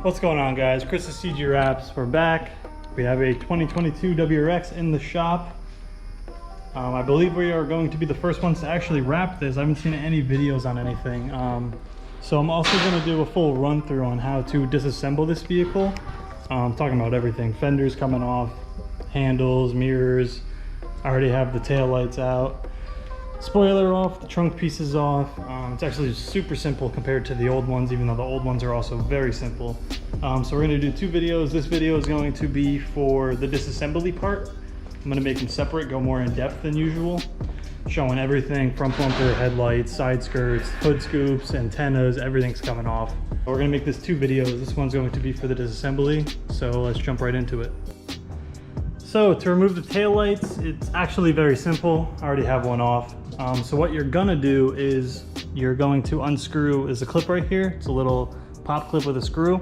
What's going on, guys? Chris of CG Wraps. We're back. We have a 2022 WRX in the shop. I believe we are going to be the first ones to actually wrap this. I haven't seen any videos on anything. So I'm also going to do a full run through on how to disassemble this vehicle. Talking about everything. Fenders coming off, handles, mirrors. I already have the tail lights out. Spoiler off, the trunk pieces off. It's actually super simple compared to the old ones, even though the old ones are also very simple. So we're gonna do two videos. This video is going to be for the disassembly part. I'm gonna make them separate, go more in depth than usual, showing everything: front bumper, headlights, side skirts, hood scoops, antennas, everything's coming off. We're gonna make this two videos. This one's going to be for the disassembly, so let's jump right into it. So to remove the tail lights, it's actually very simple. I already have one off. So what you're gonna do is you're going to unscrew, is a clip right here. It's a little pop clip with a screw.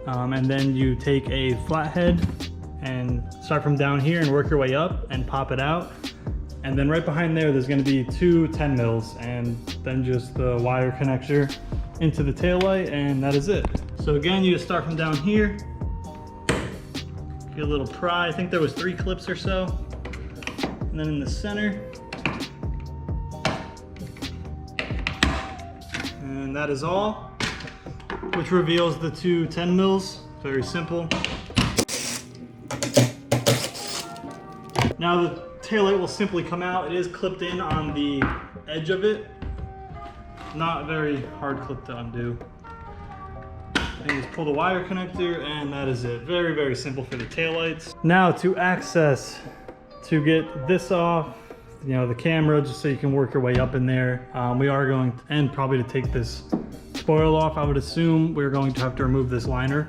And then you take a flathead and start from down here and work your way up and pop it out. And then right behind there's gonna be two 10 mils and then just the wire connector into the tail light, and that is it. So again, you just start from down here. Get a little pry. I think there was 3 clips or so. And then in the center. And that is all, which reveals the two 10 mils. Very simple. Now the taillight will simply come out. It is clipped in on the edge of it. Not a very hard clip to undo. And just pull the wire connector, and that is it. Very, very simple for the taillights. Now to to get this off, you know, the camera, just so you can work your way up in there. We are going to, and probably to take this spoil off, I would assume we're going to have to remove this liner.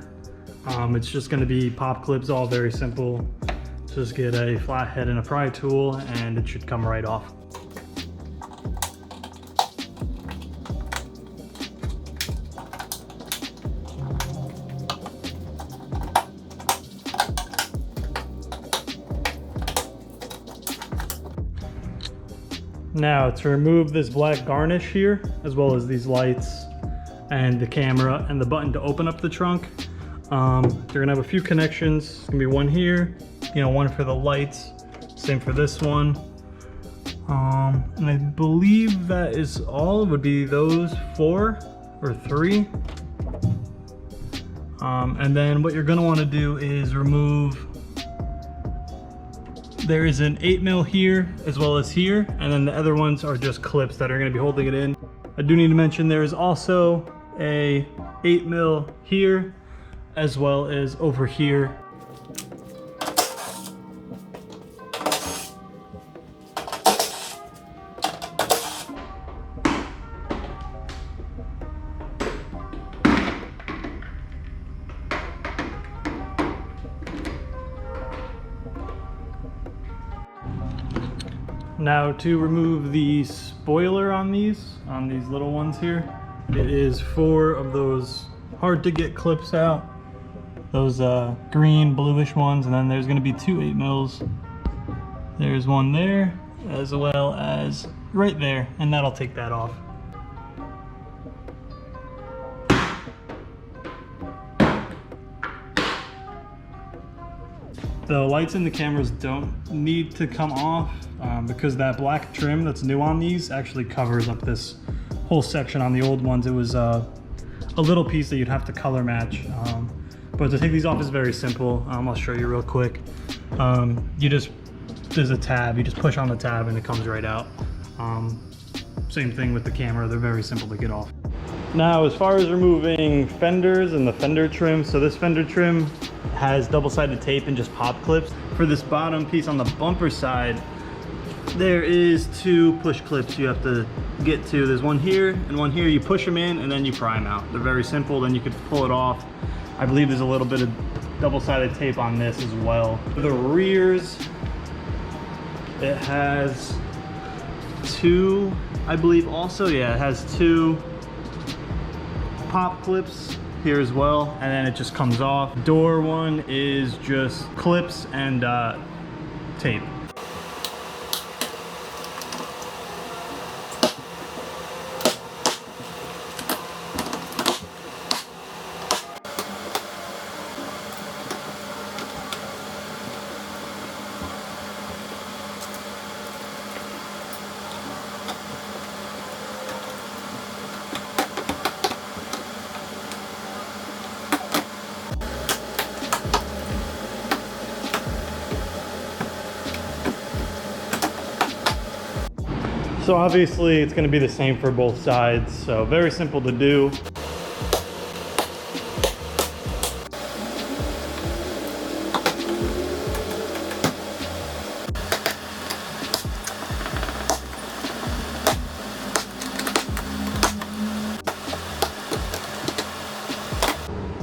It's just going to be pop clips, all very simple. Just get a flathead and a pry tool, and it should come right off. Now to remove this black garnish here, as well as these lights and the camera and the button to open up the trunk, you're gonna have a few connections. It's gonna be one here, you know, one for the lights, same for this one. And I believe that is all. It would be those 4 or 3. And then what you're gonna wanna do is remove, there is an 8 mil here as well as here, and then the other ones are just clips that are going to be holding it in. I do need to mention there is also a 8 mil here as well as over here. Now to remove the spoiler on these little ones here, it is 4 of those hard to get clips out, those green bluish ones, and then there's going to be 2 8 mils. There's one there as well as right there, and that'll take that off. The lights and the cameras don't need to come off because that black trim that's new on these actually covers up this whole section. On the old ones, it was a little piece that you'd have to color match. But to take these off is very simple. I'll show you real quick. There's a tab, you just push on the tab and it comes right out. Same thing with the camera, they're very simple to get off. Now, as far as removing fenders and the fender trim, so this fender trim has double-sided tape and just pop clips. For this bottom piece on the bumper side, there is 2 push clips you have to get to. There's one here and one here. You push them in and then you pry them out. They're very simple, then you could pull it off. I believe there's a little bit of double-sided tape on this as well. For the rears, it has 2, I believe also, yeah, it has 2 pop clips here as well, and then it just comes off. Door one is just clips and tape. So obviously it's going to be the same for both sides, so very simple to do.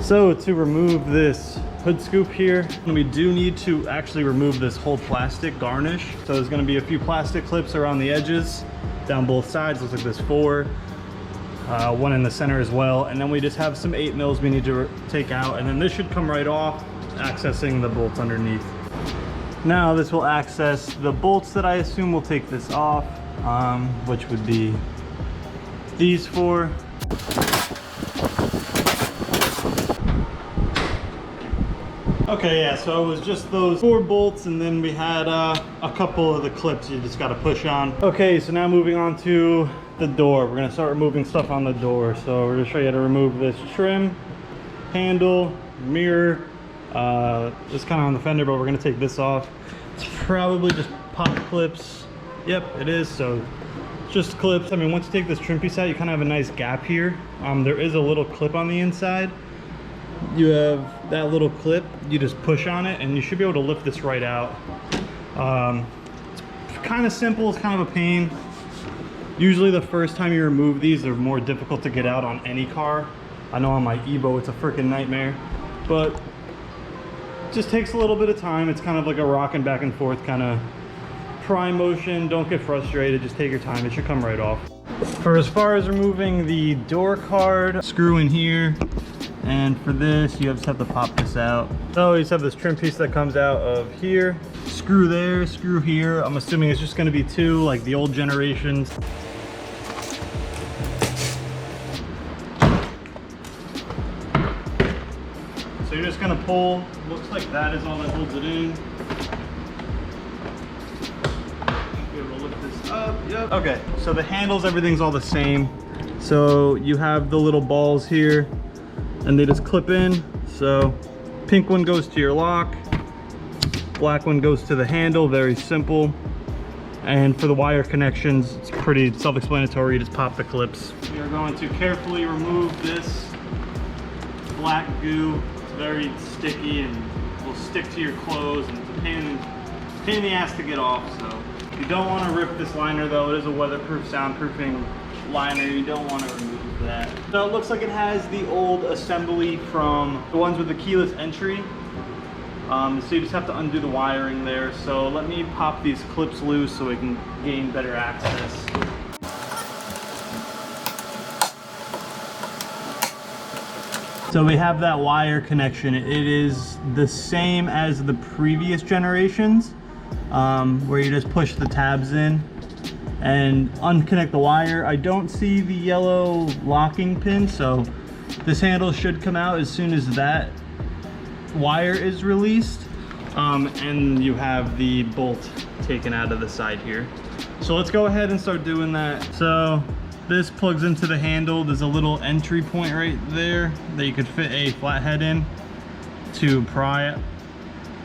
So to remove this hood scoop here, we do need to actually remove this whole plastic garnish. So there's going to be a few plastic clips around the edges, down both sides. Looks like there's 4, one in the center as well. And then we just have some 8 mils we need to take out, and then this should come right off, accessing the bolts underneath. Now this will access the bolts that I assume will take this off, which would be these 4. Okay, yeah, so it was just those 4 bolts, and then we had a couple of the clips you just got to push on. Okay, so now moving on to the door. We're going to start removing stuff on the door. So we're going to show you how to remove this trim, handle, mirror. It's kind of on the fender, but we're going to take this off. It's probably just pop clips. Yep, it is. So just clips. I mean, once you take this trim piece out, you kind of have a nice gap here. There is a little clip on the inside. You have that little clip, you just push on it and you should be able to lift this right out. It's kind of simple, it's kind of a pain. Usually the first time you remove these, they're more difficult to get out on any car. I know on my Evo it's a freaking nightmare, but it just takes a little bit of time. It's kind of like a rocking back and forth kind of prime motion. Don't get frustrated, just take your time, it should come right off. For as far as removing the door card, screw in here. And for this, you just have to pop this out. So you just have this trim piece that comes out of here. Screw there, screw here. I'm assuming it's just gonna be 2, like the old generations. So you're just gonna pull. Looks like that is all that holds it in. Be able to lift this up, yep. Okay, so the handles, everything's all the same. So you have the little balls here, and they just clip in. So pink one goes to your lock, black one goes to the handle, very simple. And for the wire connections, it's pretty self-explanatory, you just pop the clips. We are going to carefully remove this black goo. It's very sticky and will stick to your clothes, and it's a pain in the ass to get off. So you don't want to rip this liner though. It is a weatherproof, soundproofing liner. You don't want to remove that. So it looks like it has the old assembly from the ones with the keyless entry. So you just have to undo the wiring there. So let me pop these clips loose so we can gain better access. So we have that wire connection. It is the same as the previous generations, where you just push the tabs in and unconnect the wire. I don't see the yellow locking pin, so this handle should come out as soon as that wire is released, and you have the bolt taken out of the side here. So let's go ahead and start doing that. So this plugs into the handle. There's a little entry point right there that you could fit a flathead in to pry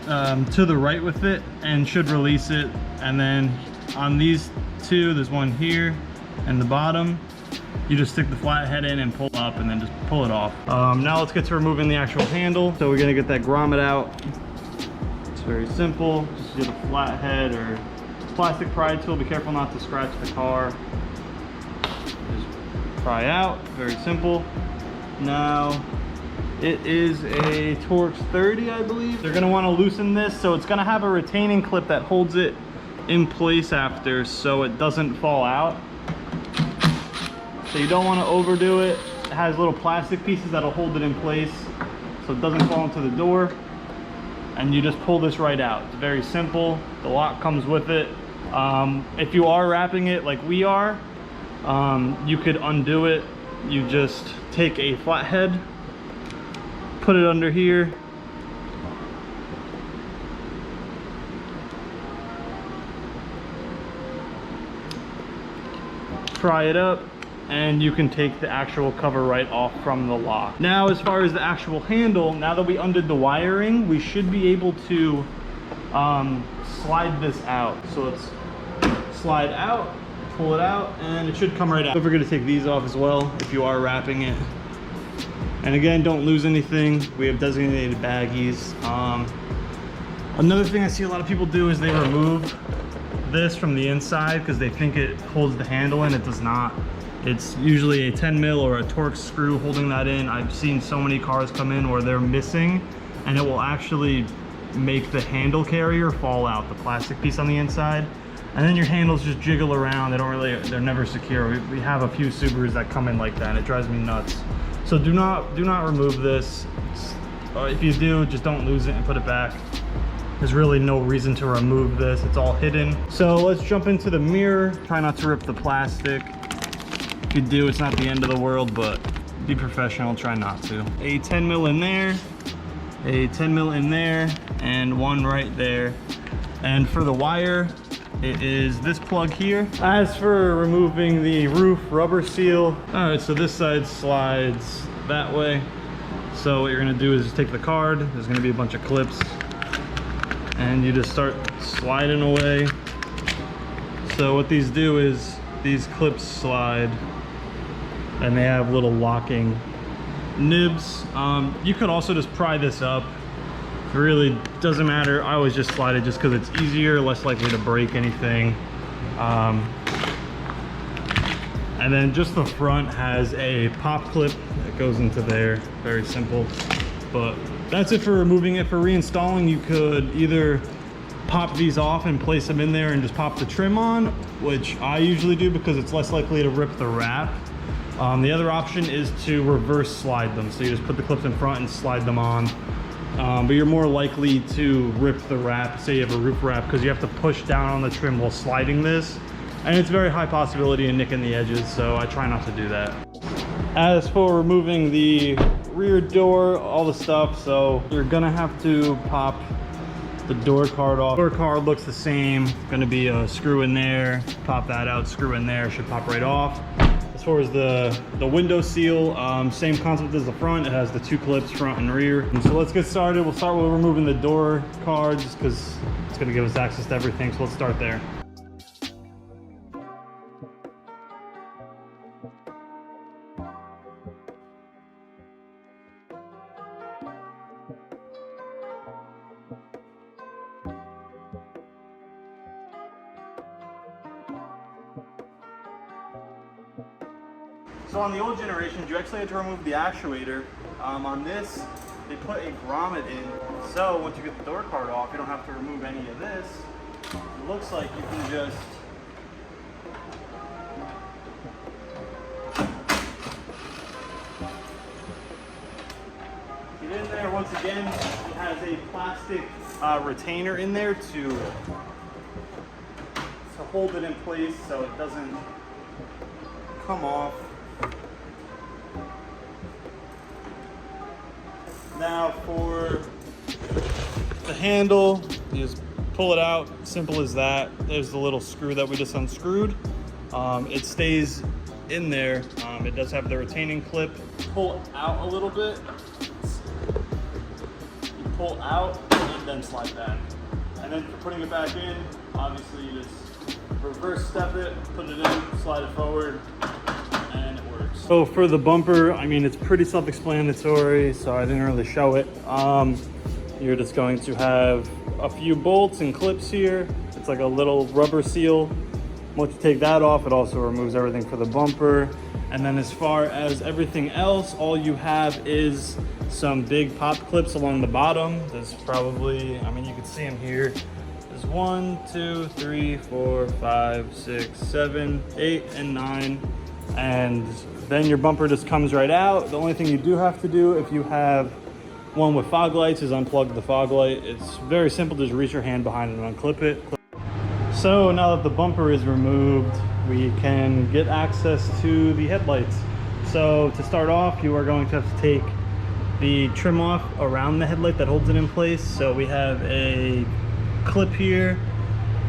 to the right with it, and should release it. And then on these 2, there's one here and the bottom. You just stick the flathead in and pull up, and then just pull it off. Now let's get to removing the actual handle. So we're gonna get that grommet out. It's very simple. Just get a flathead or plastic pry tool. Be careful not to scratch the car. Just pry out, very simple. Now it is a Torx 30, I believe. They're gonna wanna loosen this, so it's gonna have a retaining clip that holds it in place after, so it doesn't fall out. So you don't want to overdo it. It has little plastic pieces that'll hold it in place so it doesn't fall into the door. And you just pull this right out. It's very simple. The lock comes with it. If you are wrapping it like we are, you could undo it. You just take a flathead, put it under here, pry it up, and you can take the actual cover right off from the lock. Now, as far as the actual handle, now that we undid the wiring, we should be able to slide this out. So let's slide out, pull it out and it should come right out. Don't forget to take these off as well if you are wrapping it. And again, don't lose anything. We have designated baggies. Another thing I see a lot of people do is they remove this from the inside because they think it holds the handle in. It does not. It's usually a 10 mil or a Torx screw holding that in. I've seen so many cars come in where they're missing and it will actually make the handle carrier fall out, the plastic piece on the inside. And then your handles just jiggle around. They're never secure. We have a few Subarus that come in like that and it drives me nuts. So do not remove this. If you do, just don't lose it and put it back. There's really no reason to remove this. It's all hidden. So let's jump into the mirror. Try not to rip the plastic. If you do, it's not the end of the world, but be professional, try not to. A 10 mil in there, a 10 mil in there, and one right there. And for the wire, it is this plug here. As for removing the roof rubber seal, all right, so this side slides that way. So what you're gonna do is just take the card. There's gonna be a bunch of clips and you just start sliding away. So what these do is these clips slide and they have little locking nibs. You could also just pry this up. It really doesn't matter. I always just slide it just because it's easier, less likely to break anything. And then just the front has a pop clip that goes into there. Very simple, but that's it for removing it. For reinstalling, you could either pop these off and place them in there and just pop the trim on, which I usually do because it's less likely to rip the wrap. The other option is to reverse slide them. So you just put the clips in front and slide them on. But you're more likely to rip the wrap, say you have a roof wrap, because you have to push down on the trim while sliding this. And it's very high possibility of nicking the edges, so I try not to do that. As for removing the rear door, all the stuff, so you're gonna have to pop the door card off. Door card looks the same. Gonna be a screw in there, pop that out, screw in there, should pop right off. As far as the window seal, same concept as the front. It has the two clips, front and rear. And so let's get started. We'll start with removing the door cards because it's gonna give us access to everything, so let's start there. So on the old generations, you actually had to remove the actuator. On this, they put a grommet in. So once you get the door card off, you don't have to remove any of this. It looks like you can just get in there. Once again, it has a plastic retainer in there to hold it in place so it doesn't come off. Now for the handle, you just pull it out, simple as that. There's the little screw that we just unscrewed. It stays in there. It does have the retaining clip. Pull out a little bit. You pull out and then slide back. And then for putting it back in, obviously you just reverse step it, put it in, slide it forward, and it works. So for the bumper, I mean, it's pretty self-explanatory, so I didn't really show it. You're just going to have a few bolts and clips here. It's like a little rubber seal. Once you take that off, it also removes everything for the bumper. And then as far as everything else, all you have is some big pop clips along the bottom. There's probably, I mean, you can see them here. There's 1, 2, 3, 4, 5, 6, 7, 8, and 9. And then your bumper just comes right out. The only thing you do have to do if you have one with fog lights is unplug the fog light. It's very simple, just reach your hand behind it and unclip it. So now that the bumper is removed, we can get access to the headlights. So to start off, you are going to have to take the trim off around the headlight that holds it in place. So we have a clip here,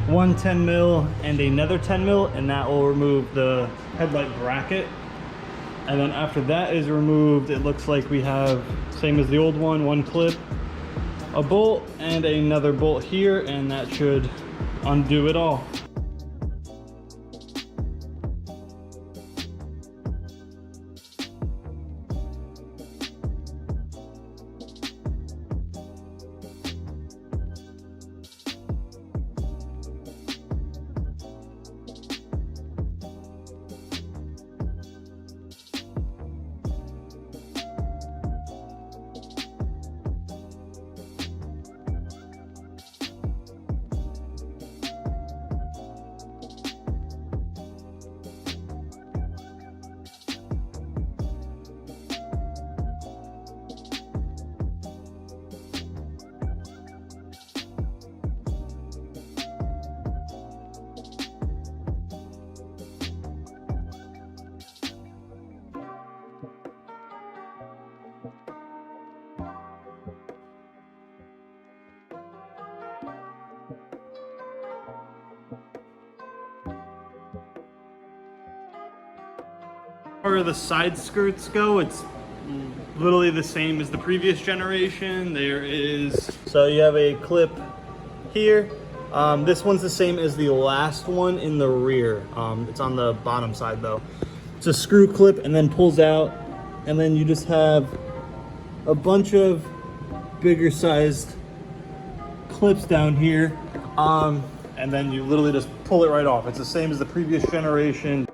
one 10 mil and another 10 mil, and that will remove the headlight bracket. And then after that is removed, it looks like we have, same as the old one clip, a bolt and another bolt here, and that should undo it all. far as the side skirts go, it's literally the same as the previous generation. There is, so you have a clip here. This one's the same as the last one in the rear. It's on the bottom side though. It's a screw clip and then pulls out, and then you just have a bunch of bigger sized clips down here. And then you literally just pull it right off. It's the same as the previous generation.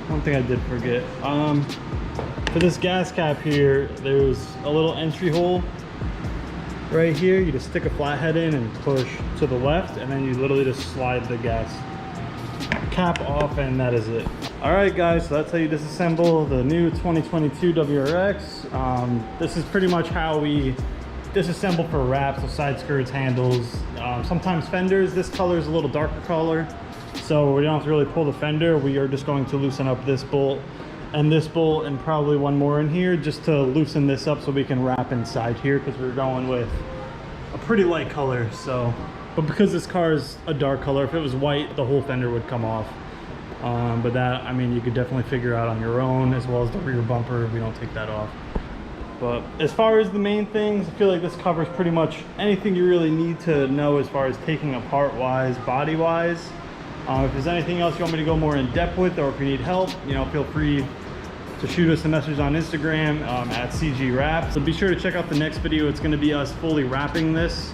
One thing I did forget, for this gas cap here, there's a little entry hole right here. You just stick a flathead in and push to the left, and then you literally just slide the gas cap off, and that is it. All right guys, so that's how you disassemble the new 2022 WRX. This is pretty much how we disassemble for wraps, so side skirts, handles, sometimes fenders. This color is a little darker color, so we don't have to really pull the fender. We are just going to loosen up this bolt and probably one more in here, just to loosen this up so we can wrap inside here, because we're going with a pretty light color. So, but because this car is a dark color, if it was white, the whole fender would come off. But that, I mean, you could definitely figure out on your own, as well as the rear bumper. We don't take that off. But as far as the main things, I feel like this covers pretty much anything you really need to know as far as taking apart wise, body wise. If there's anything else you want me to go more in depth with, or if you need help, you know, feel free to shoot us a message on Instagram at CG Wraps. So be sure to check out the next video. It's going to be us fully wrapping this.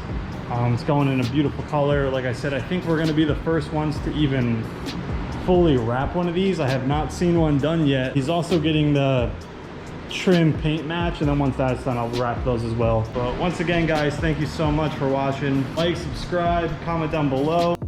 It's going in a beautiful color. Like I said, I think we're going to be the first ones to even fully wrap one of these. I have not seen one done yet. He's also getting the trim paint match, and then once that's done, I'll wrap those as well. But once again guys, thank you so much for watching. Like, subscribe, comment down below.